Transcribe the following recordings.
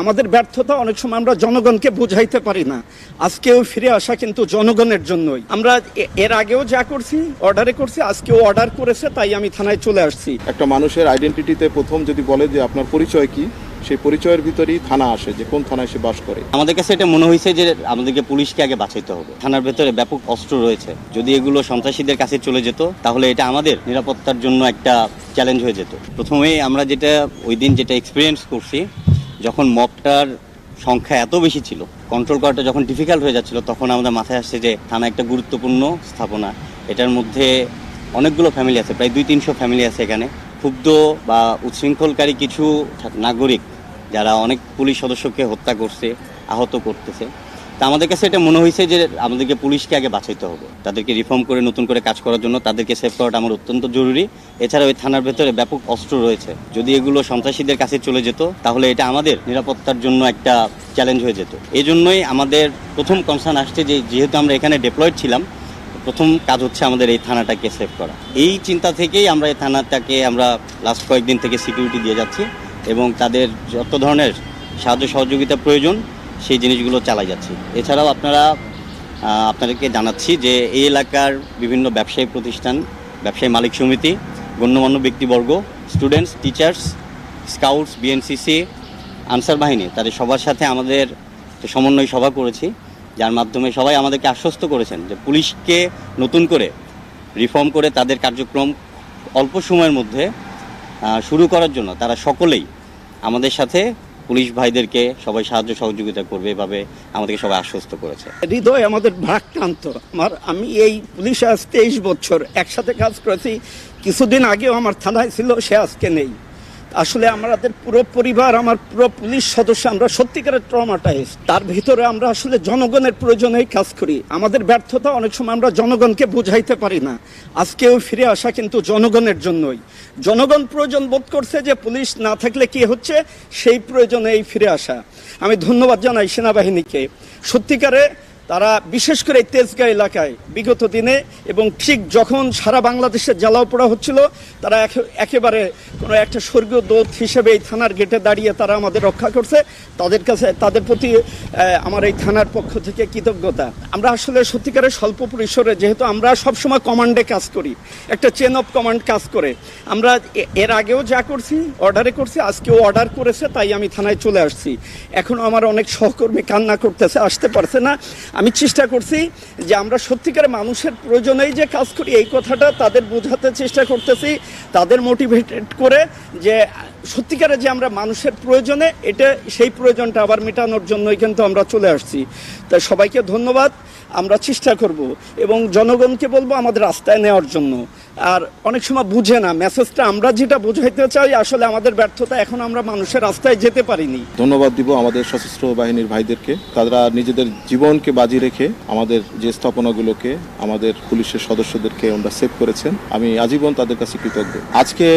আমাদের ব্যর্থতা অনেক সময় আমরা জনগণকে বুঝাইতে পারি না। আজকেও ফিরে আসা কিন্তু জনগণের জন্যই। আমরা এর আগেও যা করছি অর্ডারে করছি, আজকেও অর্ডার করেছে, তাই আমি থানায় চলে আসছি। একটা মানুষের আইডেন্টিটিতে প্রথম যদি বলে যে আপনার পরিচয় কি, সেই পরিচয়ের ভিতরেই থানা আসে, যে কোন থানায় সে বাস করে। আমাদের কাছে এটা মনে হয়েছে যে আমাদেরকে পুলিশকে আগে বাঁচাইতে হবে। থানার ভেতরে ব্যাপক অস্ত্র রয়েছে, যদি এগুলো সন্ত্রাসীদের কাছে চলে যেত তাহলে এটা আমাদের নিরাপত্তার জন্য একটা চ্যালেঞ্জ হয়ে যেত। প্রথমেই আমরা যেটা ওই দিন যেটা এক্সপিরিয়েন্স করছি, যখন মবটার সংখ্যা এত বেশি ছিল, কন্ট্রোল করাটা যখন ডিফিকাল্ট হয়ে যাচ্ছিল, তখন আমাদের মাথায় আসছে যে থানা একটা গুরুত্বপূর্ণ স্থাপনা, এটার মধ্যে অনেকগুলো ফ্যামিলি আছে, প্রায় 200-300 ফ্যামিলি আছে এখানে। ক্ষুব্ধ বা উচ্ছৃঙ্খলকারী কিছু নাগরিক যারা অনেক পুলিশ সদস্যকে হত্যা করছে, আহত করতেছে, তা আমাদের কাছে এটা মনে হয়েছে যে আমাদেরকে পুলিশকে আগে বাঁচাইতে হবে, তাদেরকে রিফর্ম করে নতুন করে কাজ করার জন্য তাদেরকে সেভ করাটা আমার অত্যন্ত জরুরি। এছাড়া ওই থানার ভেতরে ব্যাপক অস্ত্র রয়েছে, যদি এগুলো সন্ত্রাসীদের কাছে চলে যেত তাহলে এটা আমাদের নিরাপত্তার জন্য একটা চ্যালেঞ্জ হয়ে যেত। এই জন্যই আমাদের প্রথম কনসার্ন আসছে যে যেহেতু আমরা এখানে ডিপ্লয়েড ছিলাম, প্রথম কাজ হচ্ছে আমাদের এই থানাটাকে সেভ করা। এই চিন্তা থেকেই আমরা এই থানাটাকে আমরা লাস্ট কয়েকদিন থেকে সিকিউরিটি দিয়ে যাচ্ছি এবং তাদের যত ধরনের সাহায্য সহযোগিতা প্রয়োজন সেই জিনিসগুলো চালাই যাচ্ছি। এছাড়াও আপনাদেরকে জানাচ্ছি যে এই এলাকার বিভিন্ন ব্যবসায়ী প্রতিষ্ঠান, ব্যবসায়ী মালিক সমিতি, গণ্যমান্য ব্যক্তিবর্গ, students, teachers, scouts, BNCC, answer বাহিনী, তাদের সবার সাথে আমাদের সমন্বয় সভা করেছি, যার মাধ্যমে সবাই আমাদেরকে আশ্বস্ত করেছেন যে পুলিশকে নতুন করে রিফর্ম করে তাদের কার্যক্রম অল্প সময়ের মধ্যে শুরু করার জন্য তারা সকলেই আমাদের সাথে পুলিশ ভাইদেরকে সবাই সাহায্য সহযোগিতা করবে, এভাবে আমাদেরকে সবাই আশ্বস্ত করেছে। হৃদয় আমাদের ভারাক্রান্ত। আমি এই পুলিশে আজ 23 বছর একসাথে কাজ করেছি। কিছুদিন আগেও আমার থানায় ছিল, সে আজকে নেই। আসলে আমাদের পুরো পরিবার, আমার পুরো পুলিশ সদস্য, আমরা সত্যিকারের ট্রমাটাইজ। তার ভিতরে আমরা আসলে জনগণের প্রয়োজনেই কাজ করি। আমাদের ব্যর্থতা অনেক সময় আমরা জনগণকে বুঝাইতে পারি না। আজকেও ফিরে আসা কিন্তু জনগণের জন্যই। জনগণ প্রয়োজন বোধ করছে যে পুলিশ না থাকলে কি হচ্ছে, সেই প্রয়োজনে এই ফিরে আসা। আমি ধন্যবাদ জানাই সেনাবাহিনীকে। সত্যিকারে তারা বিশেষ করে এই তেজগাঁ এলাকায় বিগত দিনে এবং ঠিক যখন সারা বাংলাদেশে জ্বালাও পোড়া হচ্ছিল, তারা একেবারে কোনো একটা স্বর্গীয় দূত হিসেবে এই থানার গেটে দাঁড়িয়ে তারা আমাদের রক্ষা করছে। তাদের প্রতি আমার এই থানার পক্ষ থেকে কৃতজ্ঞতা। আমরা আসলে সত্যিকারের স্বল্প পরিসরে, যেহেতু আমরা সবসময় কমান্ডে কাজ করি, একটা চেন অফ কমান্ড কাজ করে, আমরা এর আগেও যা করছি অর্ডারে করছি, আজকেও অর্ডার করেছে, তাই আমি থানায় চলে আসছি। এখনও আমার অনেক সহকর্মী কান্না করতেছে, আসতে পারছে না। আমি চেষ্টা করছি যে আমরা সত্যিকারের মানুষের প্রয়োজনেই যে কাজ করি, এই কথাটা তাদের বোঝাতে চেষ্টা করতেছি, তাদের মোটিভেটেড করে যে সত্যিকারে যে আমরা মানুষের প্রয়োজনে, এটা সেই প্রয়োজনটা আবার মেটানোর জন্যই কিন্তু আমরা চলে আসছি। তাই সবাইকে ধন্যবাদ। আমরা চেষ্টা করব এবং জনগণকে বলবো আমাদের রাস্তায় নেওয়ার জন্য। আর অনেক সময় বুঝে না মেসেজটা, আমরা যেটা বোঝাইতে চাই আসলে আমাদের ব্যর্থতা, এখন আমরা মানুষের রাস্তায় যেতে পারিনি। ধন্যবাদ দিব আমাদের সশস্ত্র বাহিনীর ভাইদেরকে। তারা নিজেদের জীবনকে বাজি রেখে আমাদের যে স্থাপনাগুলোকে, আমাদের পুলিশের সদস্যদেরকে ওনারা সেভ করেছেন। আমি আজীবন তাদের কাছে কৃতজ্ঞ। আজকে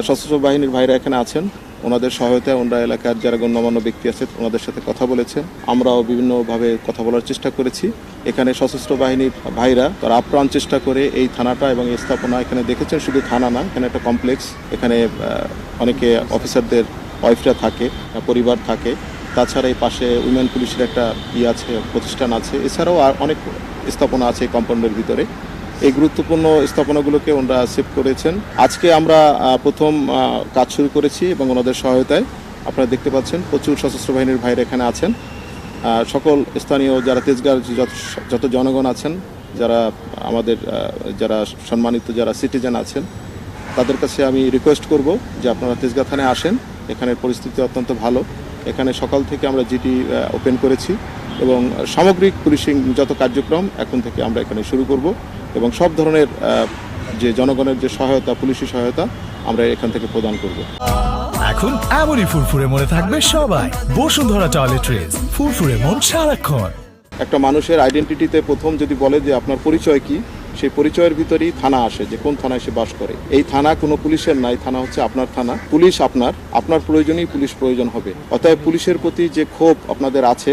সশস্ত্র বাহিনীর ভাইরা এখানে আছেন, ওনাদের সহায়তায় ওনারা এলাকার যারা গণ্যমান্য ব্যক্তি আছে ওনাদের সাথে কথা বলেছেন। আমরাও বিভিন্নভাবে কথা বলার চেষ্টা করেছি। এখানে সশস্ত্র বাহিনীর ভাইরা তারা আপ্রাণ চেষ্টা করে এই থানাটা এবং এই স্থাপনা, এখানে দেখেছেন শুধু থানা না, এখানে একটা কমপ্লেক্স, এখানে অনেকে অফিসারদের ওয়াইফরা থাকে, পরিবার থাকে। তাছাড়া এই পাশে উইমেন পুলিশের একটা আছে, প্রতিষ্ঠান আছে। এছাড়াও আর অনেক স্থাপনা আছে এই কম্পাউন্ডের ভিতরে। এই গুরুত্বপূর্ণ স্থাপনাগুলোকে ওনারা সেভ করেছেন। আজকে আমরা প্রথম কাজ শুরু করেছি এবং ওনাদের সহায়তায় আপনারা দেখতে পাচ্ছেন প্রচুর সশস্ত্র বাহিনীর ভাইরা এখানে আছেন। সকল স্থানীয় যারা তেজগাঁর যত জনগণ আছেন, যারা আমাদের যারা সম্মানিত যারা সিটিজেন আছেন, তাদের কাছে আমি রিকোয়েস্ট করব যে আপনারা তেজগাঁ থানায় আসেন। এখানের পরিস্থিতি অত্যন্ত ভালো। এখানে সকাল থেকে আমরা জিটি ওপেন করেছি এবং সামগ্রিক পুলিশিং যত কার্যক্রম এখন থেকে আমরা এখানে শুরু করব এবং সব ধরনের যে জনগণের যে সহায়তা, পুলিশি সহায়তা আমরা এখান থেকে প্রদান করব। এখন এমনই ফুরফুরে মনে থাকবে সবাই। বসুন্ধরা টয়লেট্রিজ, ফুরফুরে মন সারাক্ষণ। একটা মানুষের আইডেন্টিটিতে প্রথম যদি বলে যে আপনার পরিচয় কি, সেই পরিচয়ের ভিতরেই থানা আসে, যে কোন থানায় সে বাস করে। এই থানা কোনো পুলিশের নাই, থানা হচ্ছে আপনার থানা। পুলিশ আপনার প্রয়োজনেই পুলিশ প্রয়োজন হবে। অতএব পুলিশের প্রতি যে ক্ষোভ আপনাদের আছে,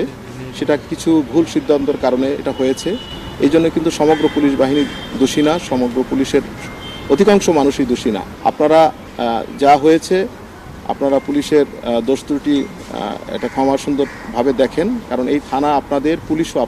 সেটা কিছু ভুল সিদ্ধান্তের কারণে এটা হয়েছে। এই জন্য কিন্তু সমগ্র পুলিশ বাহিনী দোষী না, সমগ্র পুলিশের অধিকাংশ মানুষই দোষী না। আপনারা যা হয়েছে, আপনারা পুলিশের দোষ ত্রুটি এটা ক্ষমা সুন্দরভাবে দেখেন, কারণ এই থানা আপনাদের, পুলিশও